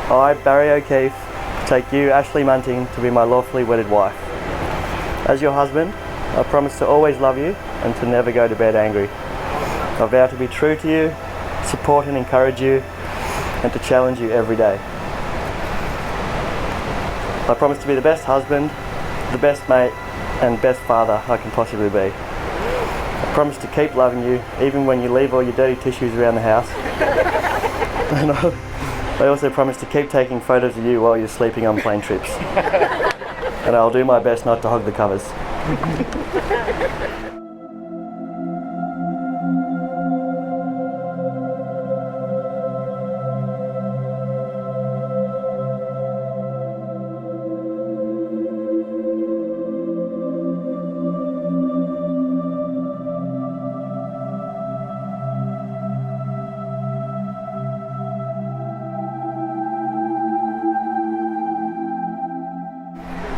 I, Barry O'Keefe, take you, Ashlee Munting, to be my lawfully wedded wife. As your husband, I promise to always love you and to never go to bed angry. I vow to be true to you, support and encourage you, and to challenge you every day. I promise to be the best husband, the best mate, and best father I can possibly be. I promise to keep loving you, even when you leave all your dirty tissues around the house. And I also promise to keep taking photos of you while you're sleeping on plane trips. And I'll do my best not to hog the covers.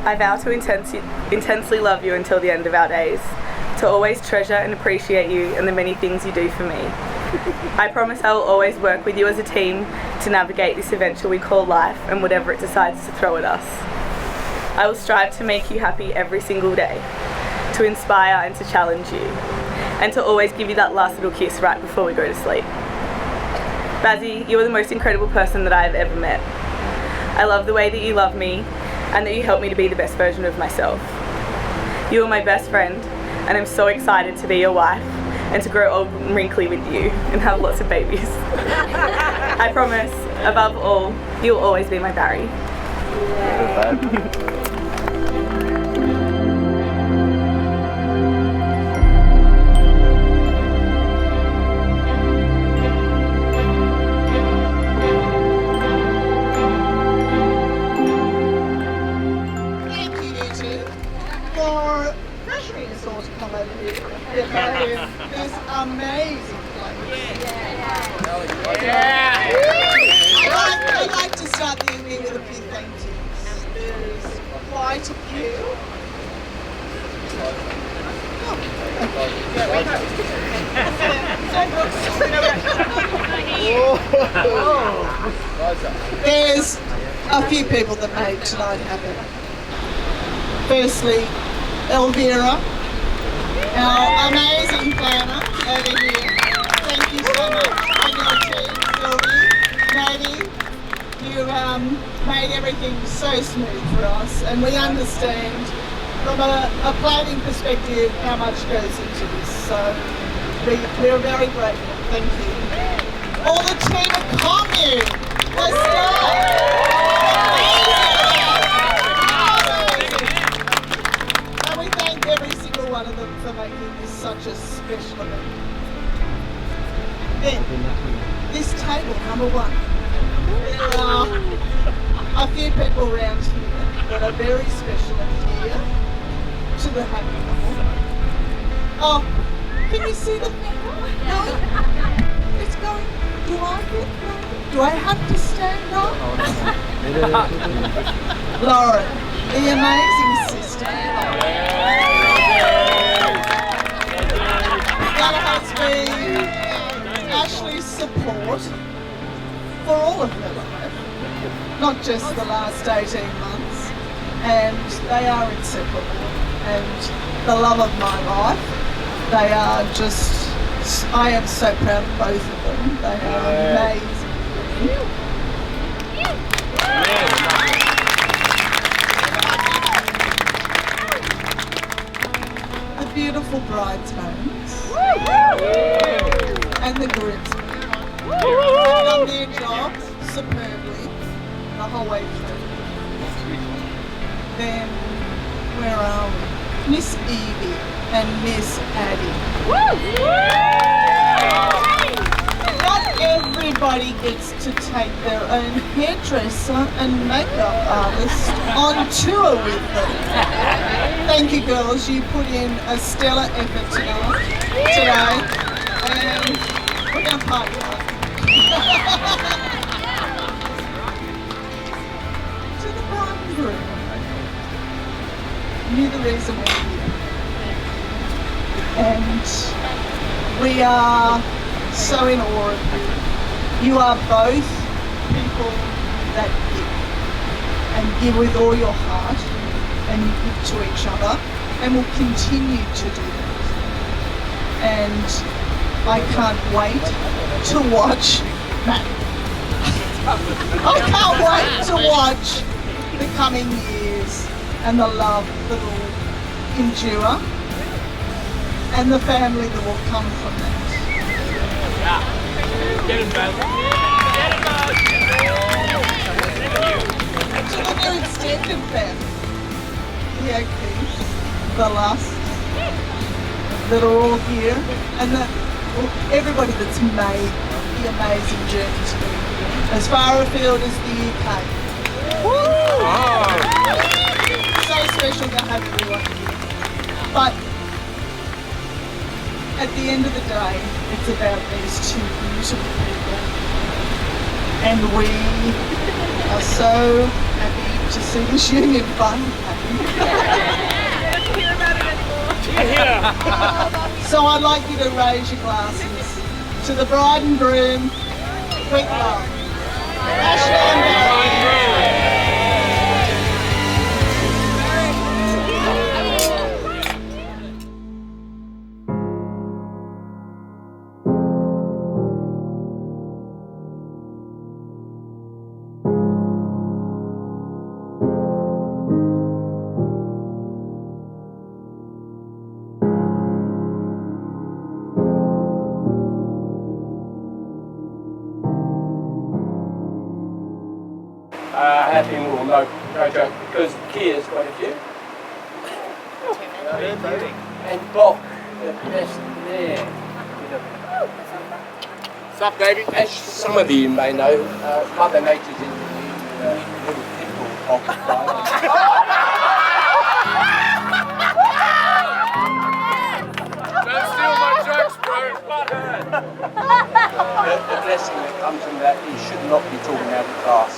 I vow to intensely love you until the end of our days, to always treasure and appreciate you and the many things you do for me. I promise I will always work with you as a team to navigate this adventure we call life and whatever it decides to throw at us. I will strive to make you happy every single day, to inspire and to challenge you, and to always give you that last little kiss right before we go to sleep. Bazzy, you are the most incredible person that I have ever met. I love the way that you love me and that you help me to be the best version of myself. You are my best friend, and I'm so excited to be your wife and to grow old and wrinkly with you and have lots of babies. I promise, above all, you'll always be my Barry. This amazing place. I'd like to start the evening with a few thank yous. There's quite a few. There's a few people that made tonight happen. Firstly, Elvira, our amazing planner over here. Thank you so much. And your team, Sylvie, Maddie, you made everything so smooth for us, and we understand from a planning perspective how much goes into this. So we're very grateful. Thank you. All the team at Commune, the staff. One of them for making this such a special event. Then, this table, number one. There are a few people around here that are very special and dear to the happy couple. Oh, can you see the finger? No? It's going. Do I have to stand up? Lauren, the amazing sister. That has been Ashlee's support for all of her life, not just the last 18 months, and they are inseparable, and the love of my life. They are just, I am so proud of both of them. They are amazing. Beautiful bridesmaids and the groomsmen have done their job superbly the whole way through. Then where are we? Miss Evie and Miss Addie. Not everybody gets to take their own hairdresser and makeup artist on tour with them. Thank you, girls. You put in a stellar effort today, and we're going to party hard. To the bride and groom, you're the reason we're here, and we are so in awe of you. You are both people that give and give with all your heart and you give to each other and will continue to do that. And I can't wait to watch I can't wait to watch the coming years and the love that will endure and the family that will come from that. Get him, man. To the new extended family, the O'Keeffes, the Lusts, that are all here, and everybody that's made the amazing journey to be here, as far afield as the UK. So special to have everyone here. But at the end of the day, it's about these two beautiful people. And we are so happy to see this union fun happen. So I'd like you to raise your glasses to the bride and groom. Quick love. Ashlee and Barry. Happy will no joke because Kia's quite a few. And Bob, the best there. What's up, David? As some of you may know, Mother Nature's in the little pitbull occupied. Don't steal my jokes, bro. The blessing that comes from that is you should not be talking out of class.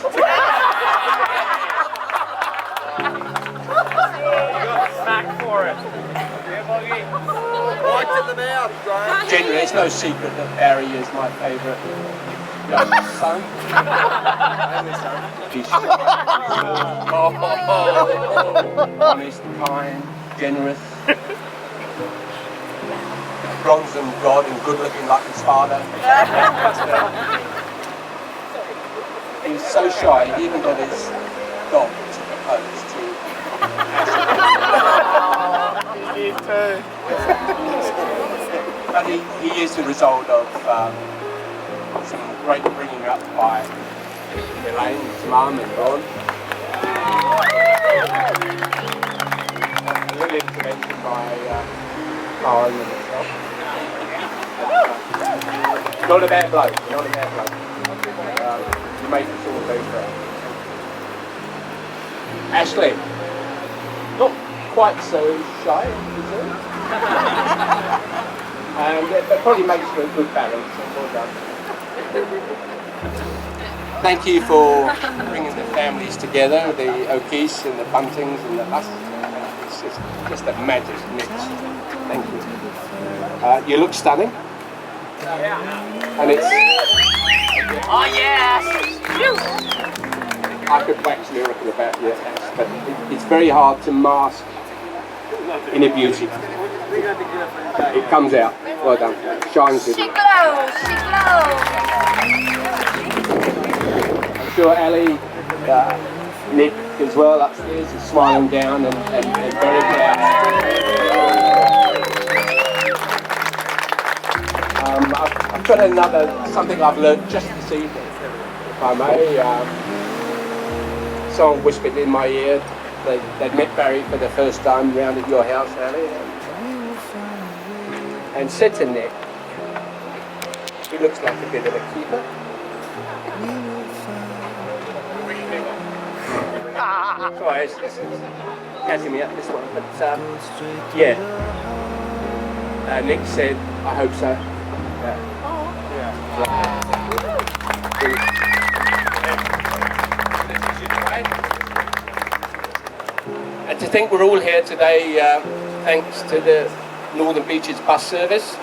For it. Right to the mouth, Graham. Generally, it's no secret that Barry is my favourite young son. Honest, kind, generous. Bronze and broad and good looking like his father. He's so shy, he even got his dog to propose to. But he is the result of some great bringing up by Elaine, his mum and Ron. A little intervention by Karen and myself. Not a bad bloke, not a bad bloke. You make us all very proud. Ashlee. Not quite so shy, but probably makes for a good balance. Well done. Thank you for bringing the families together, the O'Keeffes and the Buntings and the Lusts. It's just a magic mix. Thank you. You look stunning. And it's... Oh yes! I could wax lyrical about your house, but it's very hard to mask inner beauty. It comes out. Well done. Shines with She it. glows, she glows. I'm sure Ali, Nick as well upstairs is smiling down and very proud. I've got something I've learned just this evening, if I may. Someone whispered in my ear they'd met Barry for the first time round at your house, Ali, and said to Nick, he looks like a bit of a keeper. Sorry, it's catching me up this one, but yeah. Nick said, I hope so. And to think we're all here today thanks to the Northern Beaches bus service.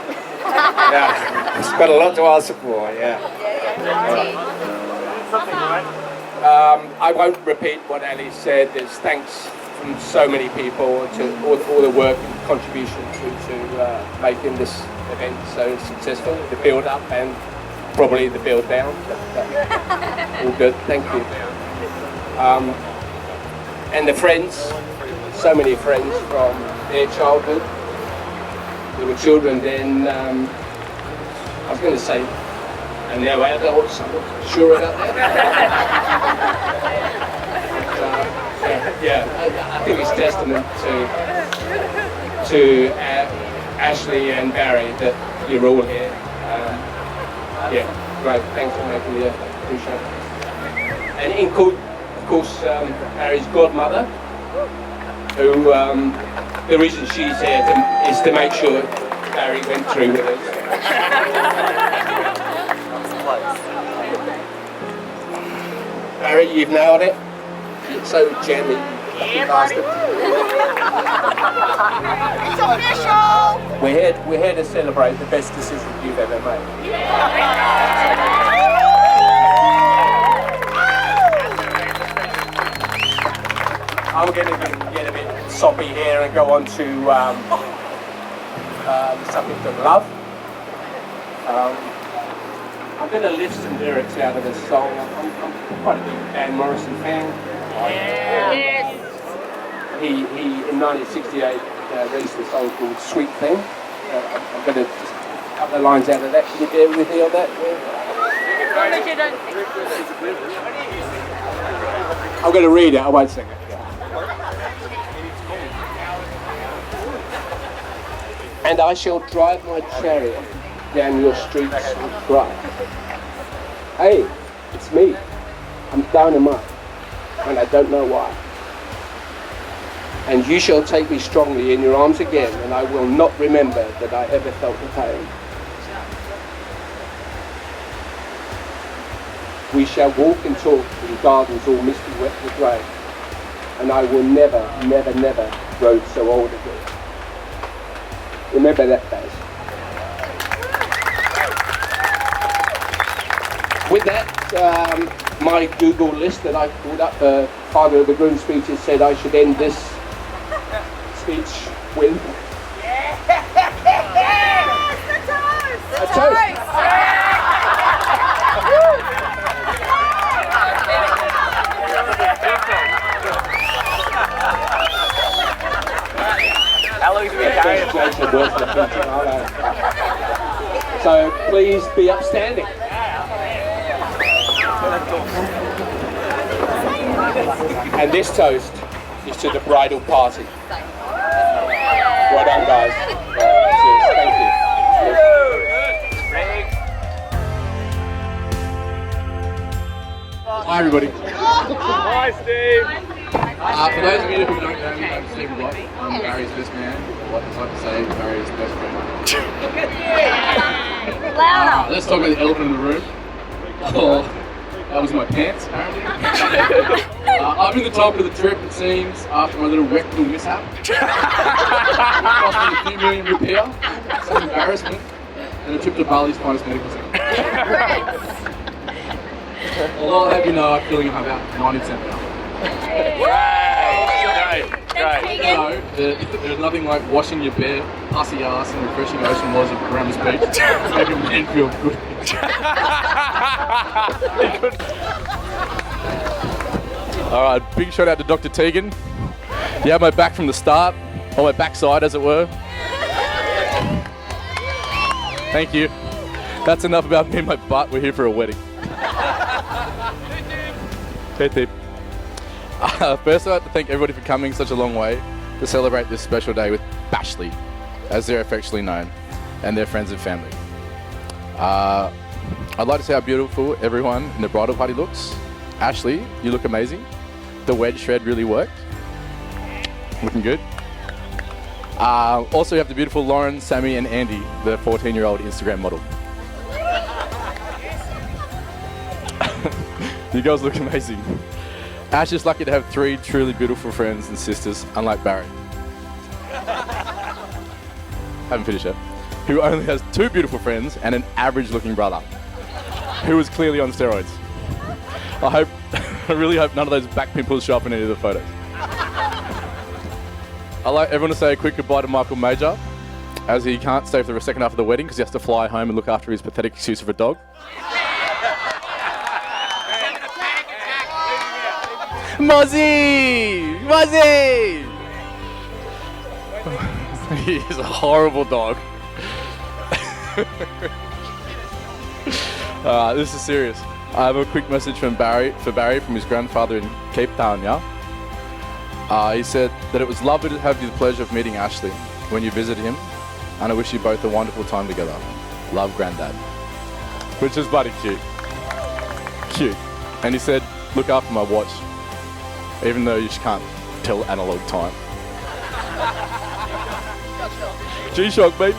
Yeah, it's got a lot to answer for, yeah. I won't repeat what Ali said. There's thanks from so many people to all the work and contribution to making this event so successful. The build up and probably the build down. All good, thank you. And the friends, so many friends from their childhood. They were children then, I was going to say, and now adults, I'm not sure about that. I think it's testament to Ashlee and Barry that you're all here. Great, thanks for making the effort, appreciate it. And of course, Barry's godmother, who, the reason she's here is to make sure Barry went through with it. Barry, you've nailed it. You're so jammy, bastard. It's official! We're here to celebrate the best decision you've ever made. I'm going to get a bit soppy here and go on to the subject of love. I'm going to lift some lyrics out of this song. I'm quite a big Van Morrison fan. Yes. He in 1968 released a song called Sweet Thing. I'm going to just a couple of lines out of that. Can you bear with me on that? I'm going to read it, I won't sing it. And I shall drive my chariot down your streets with pride. Hey, it's me. I'm dynamite, and I don't know why. And you shall take me strongly in your arms again, and I will not remember that I ever felt the pain. We shall walk and talk in gardens all misty wet with rain, and I will never, never, never grow so old again. Remember that, guys. With that, my Google list that I pulled up, Father of the Groom speeches said I should end this speech with a toast. How long do we carry? So please be upstanding. And this toast is to the bridal party. Well done, guys. Cheers. Thank you. Hi everybody. Hi, Steve. For those of you who don't know me, I'm Steve Watt. I'm Barry's best man. What I'd like to say, Barry's best friend. Louder. Let's talk about the elephant in the room. Oh, that was my pants, apparently. I'm in the top of the trip, it seems, after my little rectal mishap. It cost me a few million rupiah, some embarrassment, and a trip to Bali's finest medical centre. Although I'll have you know, I'm feeling about 90% better. Great. You know that there's nothing like washing your bare pussy ass in refreshing ocean waters of Graham's Beach to make a man feel good. Alright, big shout out to Dr. Tegan. You had my back from the start, or my backside as it were. Thank you. That's enough about me and my butt. We're here for a wedding. Hey, tip. First, I'd like to thank everybody for coming such a long way to celebrate this special day with Ashlee, as they're affectionately known, and their friends and family. I'd like to say how beautiful everyone in the bridal party looks. Ashlee, you look amazing. The wedge shred really worked. Looking good. Also, you have the beautiful Lauren, Sammy, and Andy, the 14-year-old Instagram model. You guys look amazing. Ash is lucky to have 3 truly beautiful friends and sisters, unlike Barry. Haven't finished yet. Who only has 2 beautiful friends and an average-looking brother, who is clearly on steroids. I hope I really hope none of those back pimples show up in any of the photos. I'd like everyone to say a quick goodbye to Michael Major, as he can't stay for the second half of the wedding because he has to fly home and look after his pathetic excuse of a dog. Mozzie! Mozzie! He is a horrible dog. This is serious. I have a quick message from Barry from his grandfather in Cape Town, yeah? He said that it was lovely to have the pleasure of meeting Ashlee when you visit him, and I wish you both a wonderful time together. Love, Granddad. Which is bloody cute. Cute. And he said, look after my watch, even though you can't tell analog time. G-Shock, baby.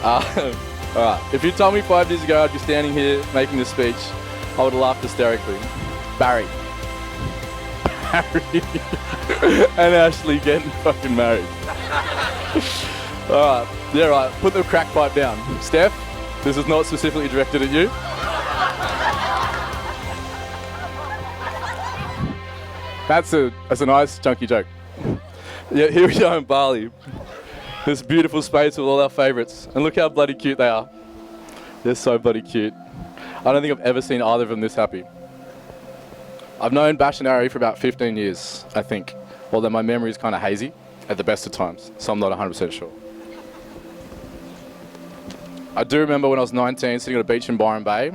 Alright, if you told me 5 years ago I'd be standing here making this speech, I would have laughed hysterically. Barry. And Ashlee getting fucking married. Alright, yeah, right. Put the crack pipe down. Steph, this is not specifically directed at you. That's a nice chunky joke. Yeah, here we are in Bali. This beautiful space with all our favourites. And look how bloody cute they are. They're so bloody cute. I don't think I've ever seen either of them this happy. I've known Bash and Ari for about 15 years, I think. Although my memory is kind of hazy at the best of times, so I'm not 100% sure. I do remember when I was 19 sitting on a beach in Byron Bay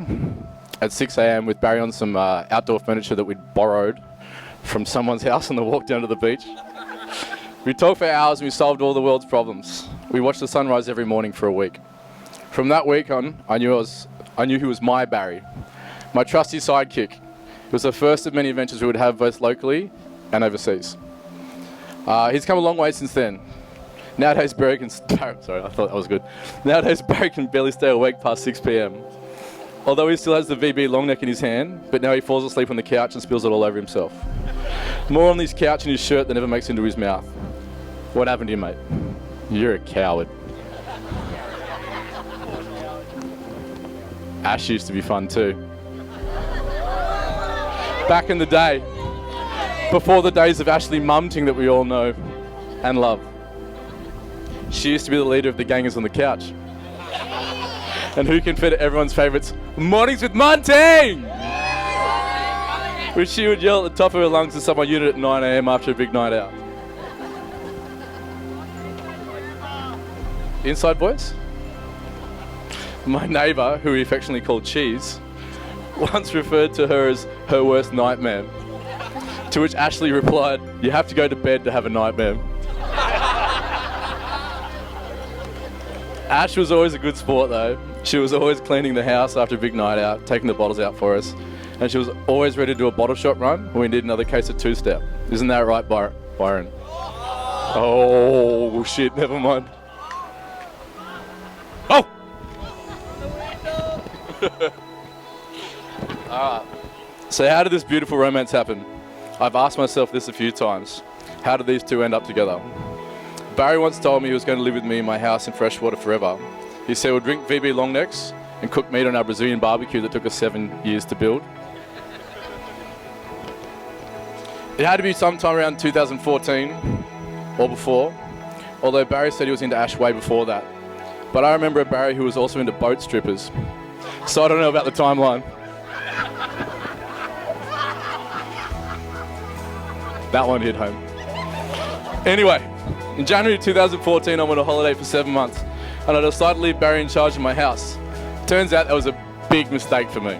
at 6 a.m. with Barry on some outdoor furniture that we'd borrowed from someone's house on the walk down to the beach. We talked for hours and we solved all the world's problems. We watched the sunrise every morning for a week. From that week on, I knew he was my Barry, my trusty sidekick. It was the first of many adventures we would have both locally and overseas. He's come a long way since then. Nowadays Barry can Nowadays Barry can barely stay awake past 6 p.m. Although he still has the VB long neck in his hand, but now he falls asleep on the couch and spills it all over himself. More on his couch and his shirt than ever makes into his mouth. What happened to you, mate? You're a coward. Ash used to be fun too. Back in the day, before the days of Ashlee mumting that we all know and love. She used to be the leader of the gangers on the couch. And who can fit at everyone's favourites, Mornings with Monty! Which she would yell at the top of her lungs to someone unit at 9 a.m. after a big night out. Inside voice? My neighbour, who we affectionately called Cheese, once referred to her as her worst nightmare. To which Ashlee replied, you have to go to bed to have a nightmare. Ash was always a good sport though. She was always cleaning the house after a big night out, taking the bottles out for us. And she was always ready to do a bottle shop run when we need another case of two-step. Isn't that right, Byron? Oh, shit, never mind. Oh! Alright. So how did this beautiful romance happen? I've asked myself this a few times. How did these two end up together? Barry once told me he was going to live with me in my house in Freshwater forever. He said we'll drink VB long necks and cook meat on our Brazilian barbecue that took us 7 years to build. It had to be sometime around 2014 or before, although Barry said he was into Ash way before that. But I remember a Barry who was also into boat strippers. So I don't know about the timeline. That one hit home. Anyway, in January 2014 I went on holiday for 7 months and I decided to leave Barry in charge of my house. Turns out that was a big mistake for me.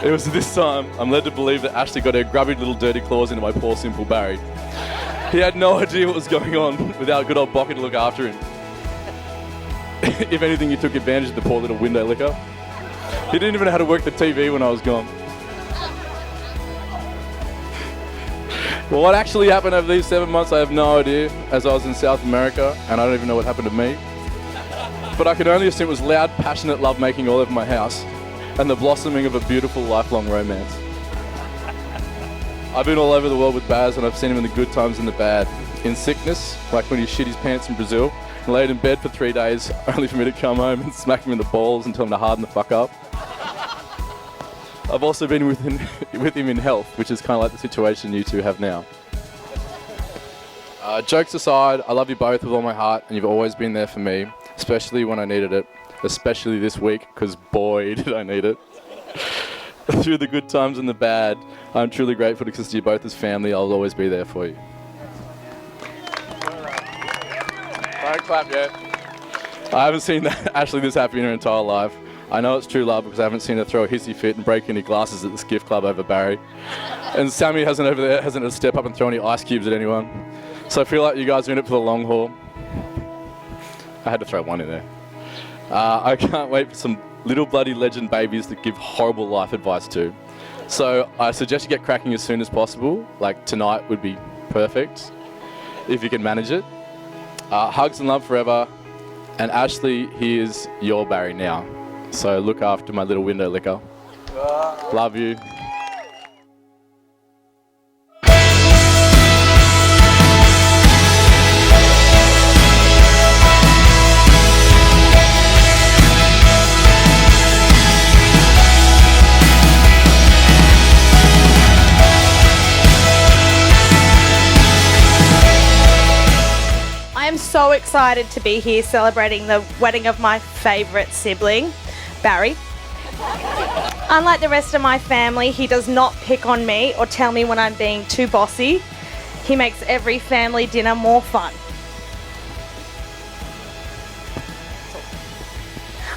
It was this time I'm led to believe that Ashlee got her grubby little dirty claws into my poor simple Barry. He had no idea what was going on without good old Bocky to look after him. If anything, he took advantage of the poor little window licker. He didn't even know how to work the TV when I was gone. Well, what actually happened over these 7 months, I have no idea, as I was in South America, and I don't even know what happened to me. But I can only assume it was loud, passionate lovemaking all over my house, and the blossoming of a beautiful, lifelong romance. I've been all over the world with Baz, and I've seen him in the good times and the bad. In sickness, like when he shit his pants in Brazil, laid in bed for 3 days, only for me to come home and smack him in the balls and tell him to harden the fuck up. I've also been with him in health, which is kind of like the situation you two have now. Jokes aside, I love you both with all my heart, and you've always been there for me, especially when I needed it, especially this week, because boy, did I need it. Through the good times and the bad, I'm truly grateful to consider you both as family. I'll always be there for you. Don't clap yet. I haven't seen Ashlee this happy in her entire life. I know it's true love because I haven't seen her throw a hissy fit and break any glasses at the skiff club over Barry. And Sammy hasn't had to step up and throw any ice cubes at anyone. So I feel like you guys are in it for the long haul. I had to throw one in there. I can't wait for some little bloody legend babies to give horrible life advice to. So I suggest you get cracking as soon as possible. Like tonight would be perfect, if you can manage it. Hugs and love forever. And Ashlee, here's your Barry now. So look after my little window licker. Love you. I am so excited to be here celebrating the wedding of my favourite sibling, Barry. Unlike the rest of my family, he does not pick on me or tell me when I'm being too bossy. He makes every family dinner more fun.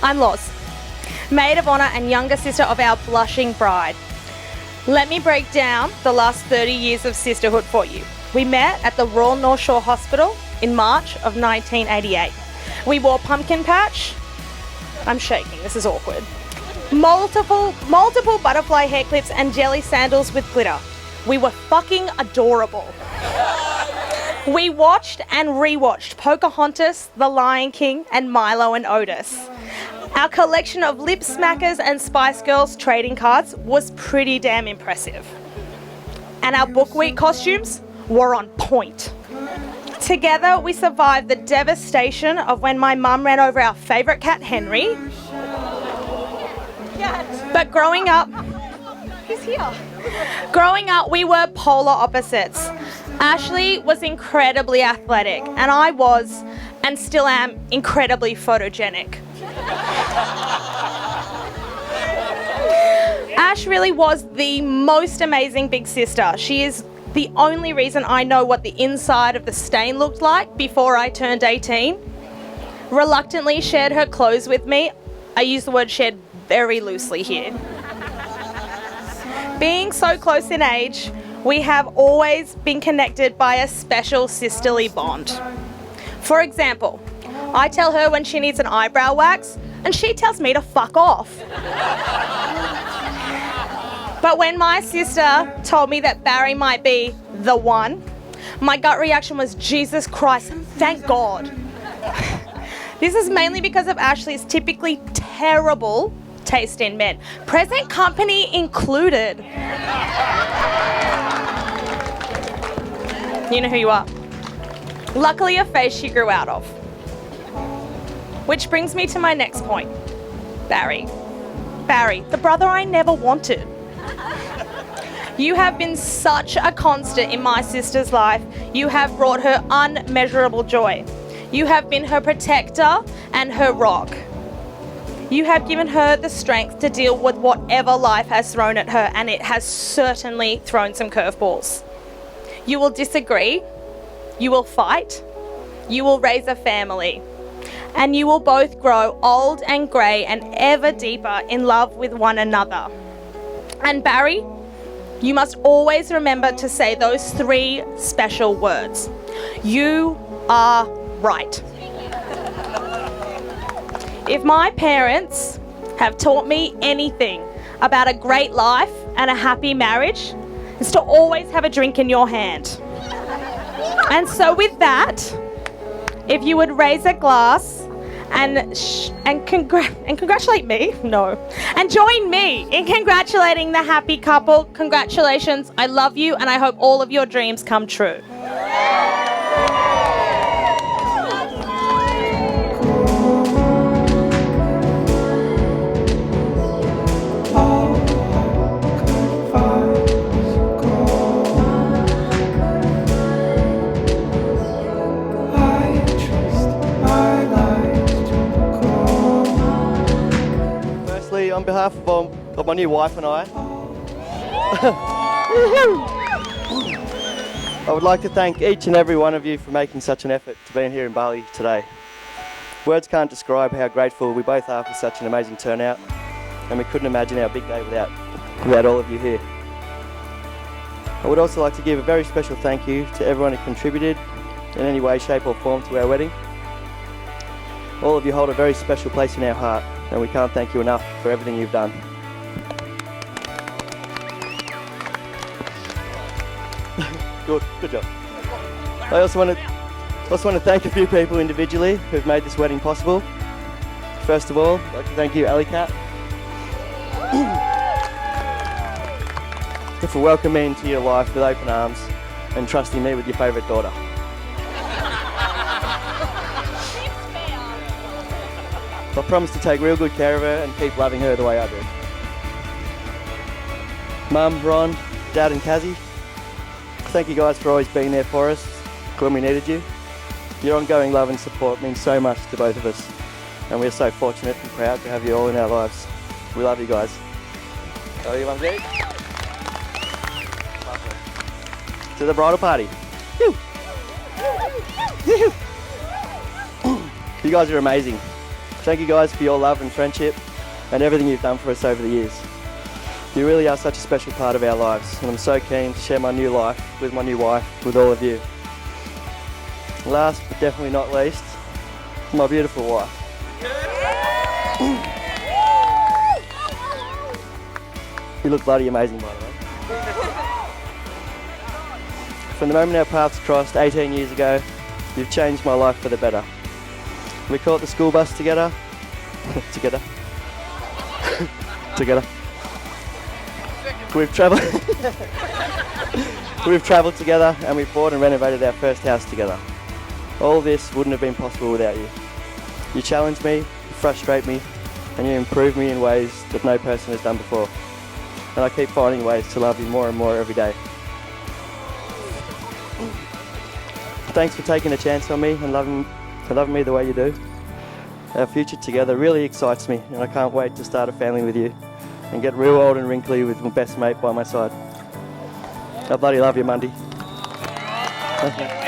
I'm Loz, maid of honour and younger sister of our blushing bride. Let me break down the last 30 years of sisterhood for you. We met at the Royal North Shore Hospital in March of 1988. We wore pumpkin patch. I'm shaking, this is awkward. Multiple butterfly hair clips and jelly sandals with glitter. We were fucking adorable. We watched and rewatched Pocahontas, The Lion King, and Milo and Otis. Our collection of lip smackers and Spice Girls trading cards was pretty damn impressive. And our book week costumes were on point. Together, we survived the devastation of when my mum ran over our favourite cat, Henry. But growing up, he's here. Growing up, we were polar opposites. Ashlee was incredibly athletic, and I was, and still am, incredibly photogenic. Ash really was the most amazing big sister. She is the only reason I know what the inside of the stain looked like before I turned 18. Reluctantly shared her clothes with me. I use the word shared very loosely here. Being so close in age, we have always been connected by a special sisterly bond. For example, I tell her when she needs an eyebrow wax, and she tells me to fuck off. But when my sister told me that Barry might be the one, my gut reaction was, Jesus Christ, thank God. This is mainly because of Ashlee's typically terrible taste in men, present company included. You know who you are. Luckily, a phase she grew out of. Which brings me to my next point. Barry. Barry, the brother I never wanted. You have been such a constant in my sister's life. You have brought her unmeasurable joy. You have been her protector and her rock. You have given her the strength to deal with whatever life has thrown at her, and it has certainly thrown some curveballs. You will disagree, you will fight, you will raise a family, and you will both grow old and grey and ever deeper in love with one another. And Barry, you must always remember to say those 3 special words. You are right. If my parents have taught me anything about a great life and a happy marriage, it's to always have a drink in your hand. And so with that, if you would raise a glass and congratulate me, and join me in congratulating the happy couple. Congratulations, I love you, and I hope all of your dreams come true. on behalf of my new wife and I would like to thank each and every one of you for making such an effort to be here in Bali today. Words can't describe how grateful we both are for such an amazing turnout, and we couldn't imagine our big day without all of you here. I would also like to give a very special thank you to everyone who contributed in any way, shape or form to our wedding. All of you hold a very special place in our heart, and we can't thank you enough for everything you've done. Good job. I also want to thank a few people individually who've made this wedding possible. First of all, I'd like to thank you, Alley Cat, for welcoming me into your life with open arms and trusting me with your favourite daughter. I promise to take real good care of her and keep loving her the way I do. Mum, Ron, Dad and Kazzy, thank you guys for always being there for us when we needed you. Your ongoing love and support means so much to both of us, and we're so fortunate and proud to have you all in our lives. We love you guys. Love you, Mum G. To the bridal party. You guys are amazing. Thank you guys for your love and friendship and everything you've done for us over the years. You really are such a special part of our lives, and I'm so keen to share my new life with my new wife, with all of you. Last but definitely not least, my beautiful wife. You look bloody amazing, by the way. From the moment our paths crossed 18 years ago, you've changed my life for the better. We caught the school bus together. Together. We've travelled together, and we bought and renovated our first house together. All this wouldn't have been possible without you. You challenge me, you frustrate me, and you improve me in ways that no person has done before. And I keep finding ways to love you more and more every day. Thanks for taking a chance on me and loving me the way you do. Our future together really excites me, and I can't wait to start a family with you and get real old and wrinkly with my best mate by my side. I bloody love you, Mundy. Okay.